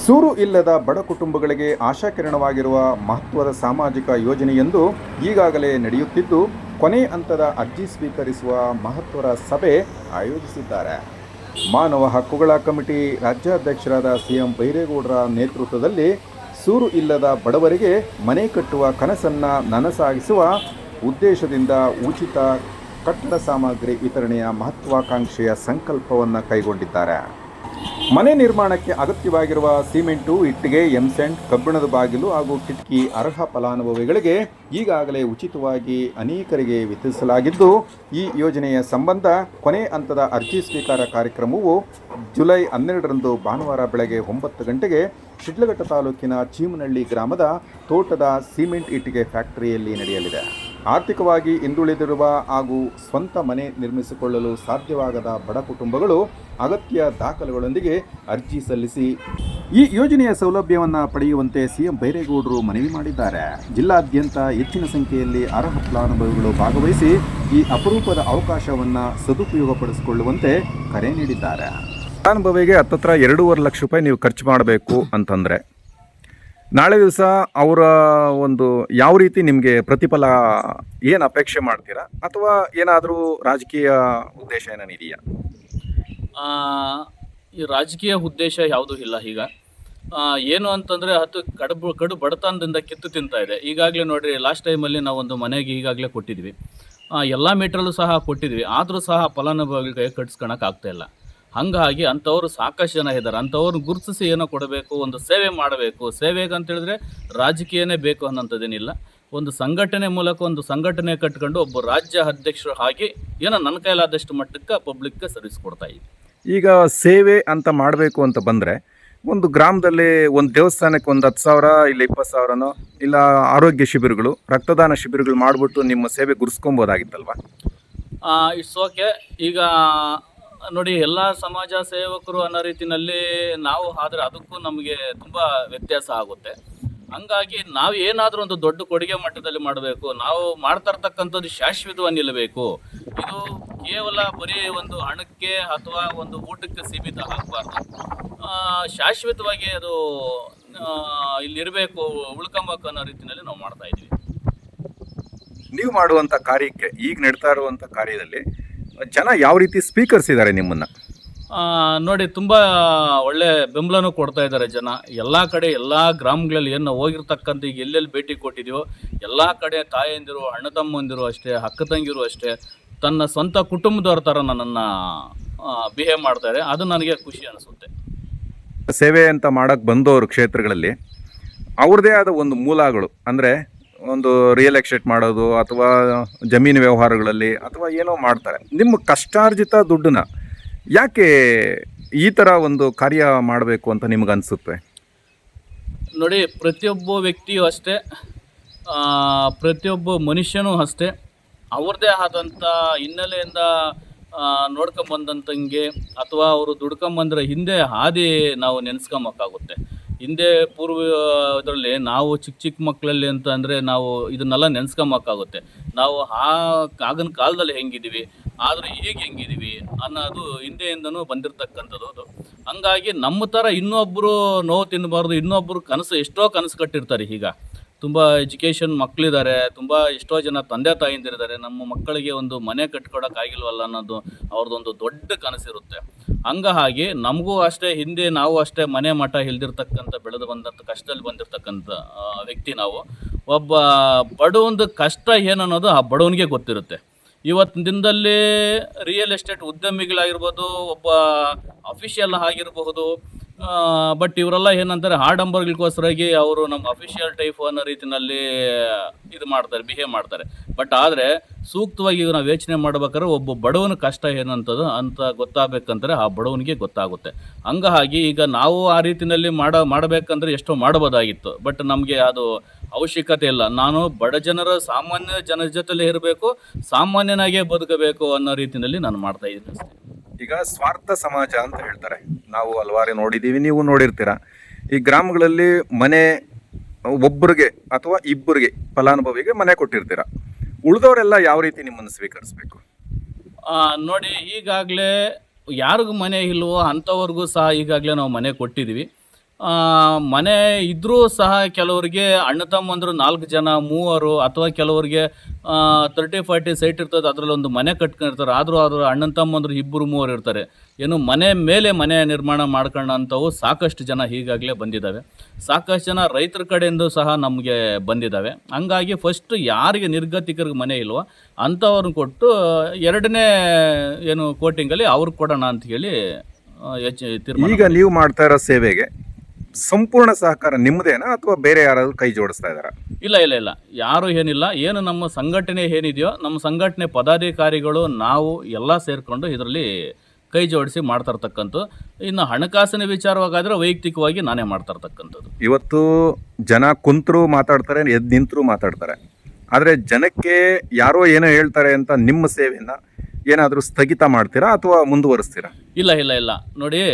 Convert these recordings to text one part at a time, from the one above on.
ಸೂರು ಇಲ್ಲದ ಬಡ ಕುಟುಂಬಗಳಿಗೆ ಆಶಾಕಿರಣವಾಗಿರುವ ಮಹತ್ವದ ಸಾಮಾಜಿಕ ಯೋಜನೆಯೊಂದು ಈಗಾಗಲೇ ನಡೆಯುತ್ತಿದ್ದು, ಕೊನೆ ಹಂತದ ಅರ್ಜಿ ಸ್ವೀಕರಿಸುವ ಮಹತ್ವದ ಸಭೆ ಆಯೋಜಿಸಿದ್ದಾರೆ. ಮಾನವ ಹಕ್ಕುಗಳ ಕಮಿಟಿ ರಾಜ್ಯಾಧ್ಯಕ್ಷರಾದ ಸಿಎಂ ಬೈರೇಗೌಡರ ನೇತೃತ್ವದಲ್ಲಿ ಸೂರು ಇಲ್ಲದ ಬಡವರಿಗೆ ಮನೆ ಕಟ್ಟುವ ಕನಸನ್ನು ನನಸಾಗಿಸುವ ಉದ್ದೇಶದಿಂದ ಉಚಿತ ಕಟ್ಟಡ ಸಾಮಗ್ರಿ ವಿತರಣೆಯ ಮಹತ್ವಾಕಾಂಕ್ಷೆಯ ಸಂಕಲ್ಪವನ್ನು ಕೈಗೊಂಡಿದ್ದಾರೆ. ಮನೆ ನಿರ್ಮಾಣಕ್ಕೆ ಅಗತ್ಯವಾಗಿರುವ ಸಿಮೆಂಟು, ಇಟ್ಟಿಗೆ, ಎಂಸೆಂಟ್, ಕಬ್ಬಿಣದ ಬಾಗಿಲು ಹಾಗೂ ಕಿಟಕಿ ಅರ್ಹ ಫಲಾನುಭವಿಗಳಿಗೆ ಈಗಾಗಲೇ ಉಚಿತವಾಗಿ ಅನೇಕರಿಗೆ ವಿತರಿಸಲಾಗಿದ್ದು, ಈ ಯೋಜನೆಯ ಸಂಬಂಧ ಕೊನೆ ಹಂತದ ಅರ್ಜಿ ಸ್ವೀಕಾರ ಕಾರ್ಯಕ್ರಮವು ಜುಲೈ 12ರಂದು ಭಾನುವಾರ ಬೆಳಗ್ಗೆ 9 ಗಂಟೆಗೆ ಶಿಡ್ಲಘಟ್ಟ ತಾಲೂಕಿನ ಚೀಮನಹಳ್ಳಿ ಗ್ರಾಮದ ತೋಟದ ಸಿಮೆಂಟ್ ಇಟ್ಟಿಗೆ ಫ್ಯಾಕ್ಟರಿಯಲ್ಲಿ ನಡೆಯಲಿದೆ. ಆರ್ಥಿಕವಾಗಿ ಹಿಂದುಳಿದಿರುವ ಹಾಗೂ ಸ್ವಂತ ಮನೆ ನಿರ್ಮಿಸಿಕೊಳ್ಳಲು ಸಾಧ್ಯವಾಗದ ಬಡ ಕುಟುಂಬಗಳು ಅಗತ್ಯ ದಾಖಲೆಗಳೊಂದಿಗೆ ಅರ್ಜಿ ಸಲ್ಲಿಸಿ ಈ ಯೋಜನೆಯ ಸೌಲಭ್ಯವನ್ನು ಪಡೆಯುವಂತೆ ಸಿಎಂ ಬೈರೇಗೌಡರು ಮನವಿ ಮಾಡಿದ್ದಾರೆ. ಜಿಲ್ಲಾದ್ಯಂತ ಹೆಚ್ಚಿನ ಸಂಖ್ಯೆಯಲ್ಲಿ ಅರ್ಹ ಫಲಾನುಭವಿಗಳು ಭಾಗವಹಿಸಿ ಈ ಅಪರೂಪದ ಅವಕಾಶವನ್ನು ಸದುಪಯೋಗಪಡಿಸಿಕೊಳ್ಳುವಂತೆ ಕರೆ ನೀಡಿದ್ದಾರೆ. ಫಲಾನುಭವಿಗೆ ಹತ್ತತ್ರ 2.5 ಲಕ್ಷ ರೂಪಾಯಿ ನೀವು ಖರ್ಚು ಮಾಡಬೇಕು ಅಂತಂದರೆ ನಾಳೆ ದಿವಸ ಅವರ ಒಂದು ಯಾವ ರೀತಿ ನಿಮಗೆ ಪ್ರತಿಫಲ ಏನು ಅಪೇಕ್ಷೆ ಮಾಡ್ತೀರಾ, ಅಥವಾ ಏನಾದರೂ ರಾಜಕೀಯ ಉದ್ದೇಶ ಏನೇನಿದೆಯಾ? ಈ ರಾಜಕೀಯ ಉದ್ದೇಶ ಯಾವುದೂ ಇಲ್ಲ. ಈಗ ಏನು ಅಂತಂದರೆ ಕಡು ಬಡತನದಿಂದ ಕಿತ್ತು ತಿಂತಾ ಇದೆ. ಈಗಾಗಲೇ ನೋಡಿರಿ, ಲಾಸ್ಟ್ ಟೈಮಲ್ಲಿ ನಾವು ಒಂದು ಮನೆಗೆ ಈಗಾಗಲೇ ಕೊಟ್ಟಿದ್ವಿ, ಎಲ್ಲ ಮೀಟ್ರಲ್ಲೂ ಸಹ ಕೊಟ್ಟಿದ್ವಿ. ಆದರೂ ಸಹ ಫಲಾನುಭವಿಗಳಿಗೆ ಕಟ್ಸ್ಕೊಳಕ್ಕೆ ಆಗ್ತಾಯಿಲ್ಲ. ಹಾಗಾಗಿ ಅಂಥವ್ರು ಸಾಕಷ್ಟು ಜನ ಇದ್ದಾರೆ. ಅಂಥವ್ರನ್ನ ಗುರುತಿಸಿ ಏನೋ ಕೊಡಬೇಕು, ಒಂದು ಸೇವೆ ಮಾಡಬೇಕು. ಸೇವೆಗೆ ಅಂತೇಳಿದ್ರೆ ರಾಜಕೀಯನೇ ಬೇಕು ಅನ್ನೋಂಥದ್ದೇನಿಲ್ಲ. ಒಂದು ಸಂಘಟನೆ ಮೂಲಕ ಒಂದು ಸಂಘಟನೆ ಕಟ್ಕೊಂಡು ಒಬ್ಬ ರಾಜ್ಯ ಅಧ್ಯಕ್ಷರು ಆಗಿ ಏನೋ ನನ್ನ ಕೈಲಾದಷ್ಟು ಮಟ್ಟಕ್ಕೆ ಪಬ್ಲಿಕ್ಗೆ ಸರ್ವಿಸ್ ಕೊಡ್ತಾ ಇದ್ದೀವಿ. ಈಗ ಸೇವೆ ಅಂತ ಮಾಡಬೇಕು ಅಂತ ಬಂದರೆ ಒಂದು ಗ್ರಾಮದಲ್ಲಿ ಒಂದು ದೇವಸ್ಥಾನಕ್ಕೆ ಒಂದು 10,000 ಇಲ್ಲ 20,000ನೋ ಇಲ್ಲ ಆರೋಗ್ಯ ಶಿಬಿರಗಳು, ರಕ್ತದಾನ ಶಿಬಿರಗಳು ಮಾಡಿಬಿಟ್ಟು ನಿಮ್ಮ ಸೇವೆ ಗುರುಸ್ಕೊಬೋದಾಗಿತ್ತಲ್ವ? It's okay. ಈಗ ನೋಡಿ, ಎಲ್ಲ ಸಮಾಜ ಸೇವಕರು ಅನ್ನೋ ರೀತಿಯಲ್ಲಿ ನಾವು ಆದರೆ ಅದಕ್ಕೂ ನಮಗೆ ತುಂಬ ವ್ಯತ್ಯಾಸ ಆಗುತ್ತೆ. ಹಂಗಾಗಿ ನಾವು ಏನಾದರೂ ಒಂದು ದೊಡ್ಡ ಕೊಡುಗೆ ಮಟ್ಟದಲ್ಲಿ ಮಾಡಬೇಕು. ನಾವು ಮಾಡ್ತಾ ಇರ್ತಕ್ಕಂಥದ್ದು ಶಾಶ್ವತವಾಗಿ ನಿಲ್ಲಬೇಕು. ಇದು ಕೇವಲ ಬರೀ ಒಂದು ಹಣಕ್ಕೆ ಅಥವಾ ಒಂದು ಊಟಕ್ಕೆ ಸೀಮಿತ ಆಗಬಾರ್ದು. ಶಾಶ್ವತವಾಗಿ ಅದು ಇಲ್ಲಿರಬೇಕು, ಉಳ್ಕೊಂಬೇಕು ಅನ್ನೋ ರೀತಿಯಲ್ಲಿ ನಾವು ಮಾಡ್ತಾ ಇದ್ದೀವಿ. ನೀವು ಮಾಡುವಂಥ ಕಾರ್ಯಕ್ಕೆ, ಈಗ ನಡೀತಾ ಇರುವಂಥ ಕಾರ್ಯದಲ್ಲಿ ಜನ ಯಾವ ರೀತಿ ಸ್ವೀಕರಿಸಿದ್ದಾರೆ ನಿಮ್ಮನ್ನು? ನೋಡಿ, ತುಂಬ ಒಳ್ಳೆ ಬೆಂಬಲನೂ ಕೊಡ್ತಾ ಇದ್ದಾರೆ ಜನ. ಎಲ್ಲ ಕಡೆ, ಎಲ್ಲ ಗ್ರಾಮಗಳಲ್ಲಿ ಏನು ನಾವು ಹೋಗಿರ್ತಕ್ಕಂಥ ಈಗ ಎಲ್ಲೆಲ್ಲಿ ಭೇಟಿ ಕೊಟ್ಟಿದ್ದೀವೋ ಎಲ್ಲ ಕಡೆ ತಾಯಂದಿರು, ಅಣ್ಣ ತಮ್ಮಂದಿರು ಅಷ್ಟೇ, ಅಕ್ಕ ತಂಗಿರು ಅಷ್ಟೇ, ತನ್ನ ಸ್ವಂತ ಕುಟುಂಬದವ್ರ ಥರ ನನ್ನನ್ನು ಬಿಹೇವ್ ಮಾಡ್ತಾರೆ. ಅದು ನನಗೆ ಖುಷಿ ಅನಿಸುತ್ತೆ. ಸೇವೆ ಅಂತ ಮಾಡೋಕ್ಕೆ ಬಂದವರು ಕ್ಷೇತ್ರಗಳಲ್ಲಿ ಅವ್ರದ್ದೇ ಆದ ಒಂದು ಮೂಲಗಳು, ಅಂದರೆ ಒಂದು ರಿಯಲ್ ಎಸ್ಟೇಟ್ ಮಾಡೋದು ಅಥವಾ ಜಮೀನು ವ್ಯವಹಾರಗಳಲ್ಲಿ ಅಥವಾ ಏನೋ ಮಾಡ್ತಾರೆ. ನಿಮ್ಮ ಕಷ್ಟಾರ್ಜಿತ ದುಡ್ಡನ್ನ ಯಾಕೆ ಈ ಥರ ಒಂದು ಕಾರ್ಯ ಮಾಡಬೇಕು ಅಂತ ನಿಮಗನ್ಸುತ್ತೆ? ನೋಡಿ, ಪ್ರತಿಯೊಬ್ಬ ವ್ಯಕ್ತಿಯೂ ಅಷ್ಟೇ, ಪ್ರತಿಯೊಬ್ಬ ಮನುಷ್ಯನೂ ಅಷ್ಟೇ ಅವ್ರದ್ದೇ ಆದಂಥ ಹಿನ್ನೆಲೆಯಿಂದ ನೋಡ್ಕೊಂಬಂದಂಗೆ ಅಥವಾ ಅವರು ದುಡ್ಕೊಂಬಂದ್ರೆ ಹಿಂದೆ ಹಾದಿ ನಾವು ನೆನೆಸ್ಕೊಂಬೇಕಾಗುತ್ತೆ. ಹಿಂದೆ ಪೂರ್ವ ಇದರಲ್ಲಿ ನಾವು ಚಿಕ್ಕ ಮಕ್ಕಳಲ್ಲಿ ಅಂತ ಅಂದರೆ ನಾವು ಇದನ್ನೆಲ್ಲ ನೆನೆಸ್ಕೊಂಬೇಕಾಗುತ್ತೆ. ನಾವು ಆಗಿನ ಕಾಲದಲ್ಲಿ ಹೆಂಗಿದ್ದೀವಿ, ಆದರೆ ಈಗ ಹೆಂಗಿದ್ದೀವಿ ಅನ್ನೋದು ಹಿಂದೆಯಿಂದನೂ ಬಂದಿರತಕ್ಕಂಥದ್ದು ಅದು. ಹಂಗಾಗಿ ನಮ್ಮ ಥರ ಇನ್ನೊಬ್ಬರು ನೋವು ತಿನ್ನಬಾರ್ದು, ಇನ್ನೊಬ್ಬರು ಎಷ್ಟೋ ಕನಸು ಕಟ್ಟಿರ್ತಾರೆ. ಈಗ ತುಂಬ ಎಜುಕೇಷನ್ ಮಕ್ಕಳಿದ್ದಾರೆ, ತುಂಬ ಎಷ್ಟೋ ಜನ ತಂದೆ ತಾಯಿಂದಿರಿದ್ದಾರೆ. ನಮ್ಮ ಮಕ್ಕಳಿಗೆ ಒಂದು ಮನೆ ಕಟ್ಕೊಡೋಕ್ಕಾಗಿಲ್ವಲ್ಲ ಅನ್ನೋದು ಅವ್ರದ್ದೊಂದು ದೊಡ್ಡ ಕನಸಿರುತ್ತೆ. ಹಂಗಾಗಿ ನಮಗೂ ಅಷ್ಟೇ, ಹಿಂದೆ ನಾವು ಅಷ್ಟೇ ಮನೆ ಮಠ ಇಲ್ದಿರ್ತಕ್ಕಂಥ, ಬೆಳೆದು ಬಂದಂಥ ಕಷ್ಟದಲ್ಲಿ ಬಂದಿರತಕ್ಕಂಥ ವ್ಯಕ್ತಿ ನಾವು. ಒಬ್ಬ ಬಡವನದು ಕಷ್ಟ ಏನನ್ನೋದು ಆ ಬಡವನಿಗೆ ಗೊತ್ತಿರುತ್ತೆ. ಇವತ್ತಿನ ದಿನದಲ್ಲಿ ರಿಯಲ್ ಎಸ್ಟೇಟ್ ಉದ್ಯಮಿಗಳಾಗಿರ್ಬೋದು, ಒಬ್ಬ ಅಫಿಷಿಯಲ್ ಆಗಿರಬಹುದು, ಬಟ್ ಇವರೆಲ್ಲ ಏನಂತಾರೆ, ಆಡಂಬರಗಳಿಗೋಸ್ಕರಾಗಿ ಅವರು ನಮ್ಮ ಅಫಿಷಿಯಲ್ ಟೈಪ್ ಅನ್ನೋ ರೀತಿಯಲ್ಲಿ ಇದು ಮಾಡ್ತಾರೆ, ಬಿಹೇವ್ ಮಾಡ್ತಾರೆ. ಬಟ್ ಆದರೆ ಸೂಕ್ತವಾಗಿ ನಾವು ಯೋಚನೆ ಮಾಡ್ಬೇಕಾದ್ರೆ ಒಬ್ಬ ಬಡವನ ಕಷ್ಟ ಏನಂತದ್ದು ಅಂತ ಗೊತ್ತಾಗಬೇಕಂದ್ರೆ ಆ ಬಡವನಿಗೆ ಗೊತ್ತಾಗುತ್ತೆ. ಹಂಗಾಗಿ ಈಗ ನಾವು ಆ ರೀತಿಯಲ್ಲಿ ಮಾಡಬೇಕಂದ್ರೆ ಎಷ್ಟೋ ಮಾಡಬಹುದಾಗಿತ್ತು, ಬಟ್ ನಮಗೆ ಅದು ಅವಶ್ಯಕತೆ ಇಲ್ಲ. ನಾನು ಬಡ ಜನರ, ಸಾಮಾನ್ಯ ಜನರ ಜೊತೆಲೇ ಇರಬೇಕು, ಸಾಮಾನ್ಯನಾಗೇ ಬದುಕಬೇಕು ಅನ್ನೋ ರೀತಿಯಲ್ಲಿ ನಾನು ಮಾಡ್ತಾ ಇದ್ದೀನಿ ಅಷ್ಟೇ. ಈಗ ಸ್ವಾರ್ಥ ಸಮಾಜ ಅಂತ ಹೇಳ್ತಾರೆ, ನಾವು ಹಲವಾರು ನೋಡಿದ್ದೀವಿ, ನೀವು ನೋಡಿರ್ತೀರ. ಈ ಗ್ರಾಮಗಳಲ್ಲಿ ಮನೆ ಒಬ್ಬರಿಗೆ ಅಥವಾ ಇಬ್ಬರಿಗೆ ಫಲಾನುಭವಿಗೆ ಮನೆ ಕೊಟ್ಟಿರ್ತೀರ, ಉಳಿದವರೆಲ್ಲ ಯಾವ ರೀತಿ ನಿಮ್ಮನ್ನು ಸ್ವೀಕರಿಸಬೇಕು? ನೋಡಿ, ಈಗಾಗಲೇ ಯಾರಿಗೂ ಮನೆ ಇಲ್ವೋ ಅಂಥವ್ರಿಗೂ ಸಹ ಈಗಾಗಲೇ ನಾವು ಮನೆ ಕೊಟ್ಟಿದ್ದೀವಿ. ಮನೆ ಇದ್ದರೂ ಸಹ ಕೆಲವರಿಗೆ ಅಣ್ಣ ತಮ್ಮಂದರು 4 ಜನ 3 ಅಥವಾ ಕೆಲವರಿಗೆ 30-40 ಸೈಟ್ ಇರ್ತದೆ, ಅದರಲ್ಲಿ ಒಂದು ಮನೆ ಕಟ್ಕೊಂಡಿರ್ತಾರೆ. ಆದರೂ ಅಣ್ಣ ತಮ್ಮಂದರು 2-3 ಇರ್ತಾರೆ. ಏನು ಮನೆ ಮೇಲೆ ಮನೆ ನಿರ್ಮಾಣ ಮಾಡ್ಕೊಳ್ಳೋಂಥವು ಸಾಕಷ್ಟು ಜನ ಈಗಾಗಲೇ ಬಂದಿದ್ದಾವೆ. ಸಾಕಷ್ಟು ಜನ ರೈತರ ಕಡೆಯಿಂದ ಸಹ ನಮಗೆ ಬಂದಿದ್ದಾವೆ. ಹಂಗಾಗಿ ಫಸ್ಟು ಯಾರಿಗೆ ನಿರ್ಗತಿಕರಿಗೆ ಮನೆ ಇಲ್ವೋ ಅಂಥವ್ರನ್ನ ಕೊಟ್ಟು 2ನೇ ಏನು ಕೋಟಿಂಗಲ್ಲಿ ಅವ್ರಿಗೆ ಕೊಡೋಣ ಅಂತ ಹೇಳಿ ತೀರ್ಮಾನ. ಈಗ ನೀವು ಮಾಡ್ತಾ ಇರೋ ಸೇವೆಗೆ ಸಂಪೂರ್ಣ ಸಹಕಾರ ನಿಮ್ಮದೇನಾ ಅಥವಾ ಬೇರೆ ಯಾರಾದರೂ ಕೈ ಜೋಡಿಸ್ತಾ ಇದ್ದಾರಾ? ಇಲ್ಲ ಯಾರು ಏನಿಲ್ಲ. ಏನು ನಮ್ಮ ಸಂಘಟನೆ ಏನಿದೆಯೋ ನಮ್ಮ ಸಂಘಟನೆ ಪದಾಧಿಕಾರಿಗಳು ನಾವು ಎಲ್ಲ ಸೇರಿಕೊಂಡು ಇದರಲ್ಲಿ ಕೈ ಜೋಡಿಸಿ ಮಾಡ್ತಾ ಇರ್ತಕ್ಕಂಥದ್ದು. ಇನ್ನು ಹಣಕಾಸಿನ ವಿಚಾರವಾಗಾದರೆ ವೈಯಕ್ತಿಕವಾಗಿ ನಾನೇ ಮಾಡ್ತಾ ಇರ್ತಕ್ಕಂಥದ್ದು. ಇವತ್ತು ಜನ ಕುಂತರೂ ಮಾತಾಡ್ತಾರೆ, ಎದ್ದು ನಿಂತರೂ ಮಾತಾಡ್ತಾರೆ. ಆದರೆ ಜನಕ್ಕೆ ಯಾರೋ ಏನೋ ಹೇಳ್ತಾರೆ ಅಂತ ನಿಮ್ಮ ಸೇವೆಯನ್ನು ಏನಾದರೂ ಸ್ಥಗಿತ ಮಾಡ್ತೀರಾ ಅಥವಾ ಮುಂದುವರಿಸ್ತೀರಾ? ಇಲ್ಲ ನೋಡಿ,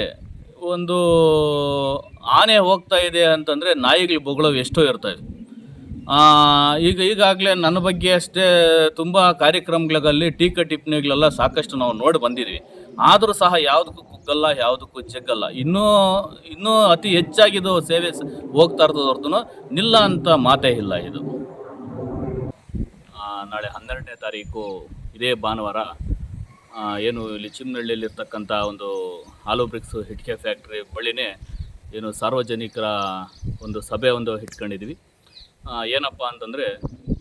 ಒಂದು ಆನೆ ಹೋಗ್ತಾ ಇದೆ ಅಂತಂದರೆ ನಾಯಿಗಳು ಬೊಗಳವು ಎಷ್ಟೋ ಇರ್ತವೆ. ಈಗಾಗಲೇ ನನ್ನ ಬಗ್ಗೆ ಅಷ್ಟೇ ತುಂಬ ಕಾರ್ಯಕ್ರಮಗಳಲ್ಲಿ ಟೀಕೆ ಟಿಪ್ಪಣಿಗಳೆಲ್ಲ ಸಾಕಷ್ಟು ನಾವು ನೋಡಿ ಬಂದಿದ್ವಿ. ಆದರೂ ಸಹ ಯಾವುದಕ್ಕೂ ಕುಗ್ಗಲ್ಲ, ಯಾವುದಕ್ಕೂ ಜಗ್ಗಲ್ಲ. ಇನ್ನೂ ಅತಿ ಹೆಚ್ಚಾಗಿದ್ದು ಸೇವೆ ಹೋಗ್ತಾ ಇರ್ತದೆ ಹೊರತು ನಿಲ್ಲ ಅಂತ ಮಾತೇ ಇಲ್ಲ. ಇದು ನಾಳೆ 12ನೇ ತಾರೀಕು ಇದೇ ಭಾನುವಾರ ಏನು ಇಲ್ಲಿ ಚಿಮ್ಮನಹಳ್ಳಿಯಲ್ಲಿರ್ತಕ್ಕಂಥ ಒಂದು ಹಾಲು ಬ್ರಿಕ್ಸ್ ಇಟ್ಟಿಗೆ ಫ್ಯಾಕ್ಟ್ರಿ ಬಳಿನೇ ಏನು ಸಾರ್ವಜನಿಕರ ಒಂದು ಸಭೆ ಇಟ್ಕೊಂಡಿದ್ವಿ. ಏನಪ್ಪ ಅಂತಂದರೆ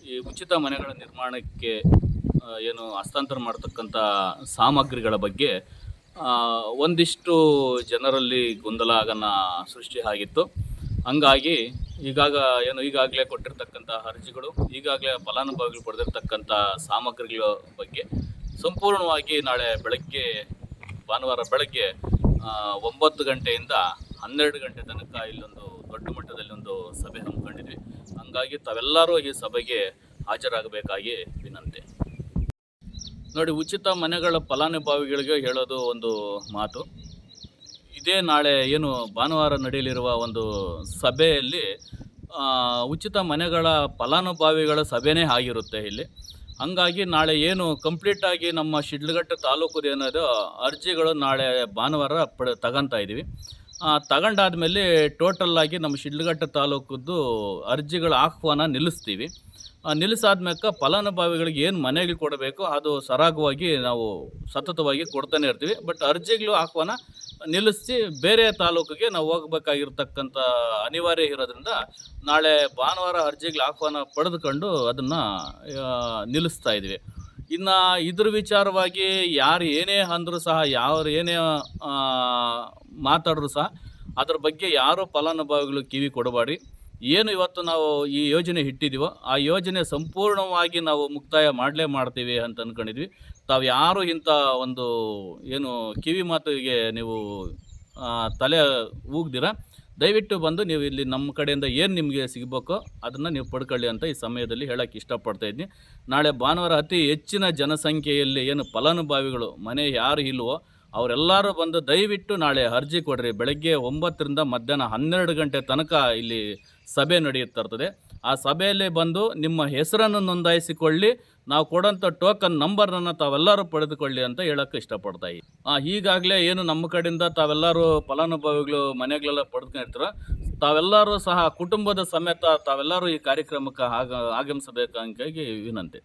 ಈ ಉಚಿತ ಮನೆಗಳ ನಿರ್ಮಾಣಕ್ಕೆ ಏನು ಹಸ್ತಾಂತರ ಮಾಡ್ತಕ್ಕಂಥ ಸಾಮಗ್ರಿಗಳ ಬಗ್ಗೆ ಒಂದಿಷ್ಟು ಜನರಲ್ಲಿ ಗೊಂದಲವನ್ನು ಸೃಷ್ಟಿ ಆಗಿತ್ತು. ಹಂಗಾಗಿ ಈಗಾಗಲೇ ಕೊಟ್ಟಿರ್ತಕ್ಕಂಥ ಅರ್ಜಿಗಳು, ಈಗಾಗಲೇ ಫಲಾನುಭವಿಗಳು ಪಡೆದಿರ್ತಕ್ಕಂಥ ಸಾಮಗ್ರಿಗಳ ಬಗ್ಗೆ ಸಂಪೂರ್ಣವಾಗಿ ನಾಳೆ ಭಾನುವಾರ ಬೆಳಗ್ಗೆ 9 ಗಂಟೆಯಿಂದ 12 ಗಂಟೆ ತನಕ ಇಲ್ಲೊಂದು ದೊಡ್ಡ ಮಟ್ಟದಲ್ಲಿ ಒಂದು ಸಭೆ ಹಮ್ಮಿಕೊಂಡಿದ್ವಿ. ಹಂಗಾಗಿ ತಾವೆಲ್ಲರೂ ಈ ಸಭೆಗೆ ಹಾಜರಾಗಬೇಕಾಗಿ ವಿನಂತಿ. ನೋಡಿ, ಉಚಿತ ಮನೆಗಳ ಫಲಾನುಭವಿಗಳಿಗೆ ಹೇಳೋದು ಒಂದು ಮಾತು. ಇದೇ ನಾಳೆ ಏನು ಭಾನುವಾರ ನಡೆಯಲಿರುವ ಒಂದು ಸಭೆಯಲ್ಲಿ ಉಚಿತ ಮನೆಗಳ ಫಲಾನುಭವಿಗಳ ಸಭೆನೇ ಆಗಿರುತ್ತೆ ಇಲ್ಲಿ. ಹಂಗಾಗಿ ನಾಳೆ ಏನು ಕಂಪ್ಲೀಟಾಗಿ ನಮ್ಮ ಶಿಡ್ಲಘಟ್ಟ ತಾಲೂಕು ಏನದು ಅರ್ಜಿಗಳು ನಾಳೆ ಭಾನುವಾರ ತಗೊತಾ ಇದ್ದೀವಿ. ತಗೊಂಡಾದ್ಮೇಲೆ ಟೋಟಲ್ಲಾಗಿ ನಮ್ಮ ಶಿಡ್ಲಘಟ್ಟ ತಾಲೂಕದ್ದು ಅರ್ಜಿಗಳ ಆಹ್ವಾನ ನಿಲ್ಲಿಸ್ತೀವಿ. ನಿಲ್ಲಿಸಾದ್ಮೇಲೆ ಫಲಾನುಭವಿಗಳಿಗೆ ಏನು ಮನೆಗಳು ಕೊಡಬೇಕು ಅದು ಸರಾಗವಾಗಿ ನಾವು ಸತತವಾಗಿ ಕೊಡ್ತಾನೆ ಇರ್ತೀವಿ. ಬಟ್ ಅರ್ಜಿಗಳು ಆಹ್ವಾನ ನಿಲ್ಲಿಸಿ ಬೇರೆ ತಾಲೂಕಿಗೆ ನಾವು ಹೋಗಬೇಕಾಗಿರ್ತಕ್ಕಂಥ ಅನಿವಾರ್ಯ ಇರೋದ್ರಿಂದ ನಾಳೆ ಭಾನುವಾರ ಅರ್ಜಿಗಳ ಆಹ್ವಾನ ಪಡೆದುಕೊಂಡು ಅದನ್ನು ನಿಲ್ಲಿಸ್ತಾ ಇದ್ವಿ. ಇನ್ನು ಇದ್ರ ವಿಚಾರವಾಗಿ ಯಾರು ಏನೇ ಅಂದರೂ ಸಹ, ಯಾರು ಏನೇ ಮಾತಾಡಿದ್ರು ಸಹ ಅದ್ರ ಬಗ್ಗೆ ಯಾರೂ ಫಲಾನುಭವಿಗಳು ಕಿವಿ ಕೊಡಬೇಡಿ. ಏನು ಇವತ್ತು ನಾವು ಈ ಯೋಜನೆ ಇಟ್ಟಿದ್ದೀವೋ ಆ ಯೋಜನೆ ಸಂಪೂರ್ಣವಾಗಿ ನಾವು ಮುಕ್ತಾಯ ಮಾಡ್ತೀವಿ ಅಂತ ಅಂದ್ಕೊಂಡಿದ್ವಿ. ತಾವು ಯಾರು ಇಂಥ ಒಂದು ಏನು ಕಿವಿ ಮಾತಿಗೆ ನೀವು ತಲೆ ಊಗ್ದಿರ, ದಯವಿಟ್ಟು ಬಂದು ನೀವು ಇಲ್ಲಿ ನಮ್ಮ ಕಡೆಯಿಂದ ಏನು ನಿಮಗೆ ಸಿಗಬೇಕೋ ಅದನ್ನು ನೀವು ಪಡ್ಕೊಳ್ಳಿ ಅಂತ ಈ ಸಮಯದಲ್ಲಿ ಹೇಳೋಕ್ಕೆ ಇಷ್ಟಪಡ್ತಾಯಿದ್ದೀನಿ. ನಾಳೆ ಭಾನುವಾರ ಅತಿ ಹೆಚ್ಚಿನ ಜನಸಂಖ್ಯೆಯಲ್ಲಿ ಏನು ಫಲಾನುಭವಿಗಳು ಮನೆ ಯಾರು ಇಲ್ವೋ ಅವರೆಲ್ಲರೂ ಬಂದು ದಯವಿಟ್ಟು ನಾಳೆ ಅರ್ಜಿ ಕೊಡ್ರಿ. ಬೆಳಗ್ಗೆ 9ರಿಂದ ಮಧ್ಯಾಹ್ನ 12 ಗಂಟೆ ತನಕ ಇಲ್ಲಿ ಸಭೆ ನಡೆಯುತ್ತಿರ್ತದೆ. ಆ ಸಭೆಯಲ್ಲಿ ಬಂದು ನಿಮ್ಮ ಹೆಸರನ್ನು ನೋಂದಾಯಿಸಿಕೊಳ್ಳಿ, ನಾವು ಕೊಡೋಂಥ ಟೋಕನ್ ನಂಬರನ್ನು ತಾವೆಲ್ಲರೂ ಪಡೆದುಕೊಳ್ಳಿ ಅಂತ ಹೇಳೋಕ್ಕೆ ಇಷ್ಟಪಡ್ತಾಯಿ. ಈಗಾಗಲೇ ಏನು ನಮ್ಮ ಕಡೆಯಿಂದ ತಾವೆಲ್ಲರೂ ಫಲಾನುಭವಿಗಳು ಮನೆಗಳೆಲ್ಲ ಪಡೆದುಕೊಂಡಿರ್ತೀರ, ತಾವೆಲ್ಲರೂ ಸಹ ಕುಟುಂಬದ ಸಮೇತ ತಾವೆಲ್ಲರೂ ಈ ಕಾರ್ಯಕ್ರಮಕ್ಕೆ ಆಗಮಿಸಬೇಕಂಗಾಗಿ ವಿನಂತಿ.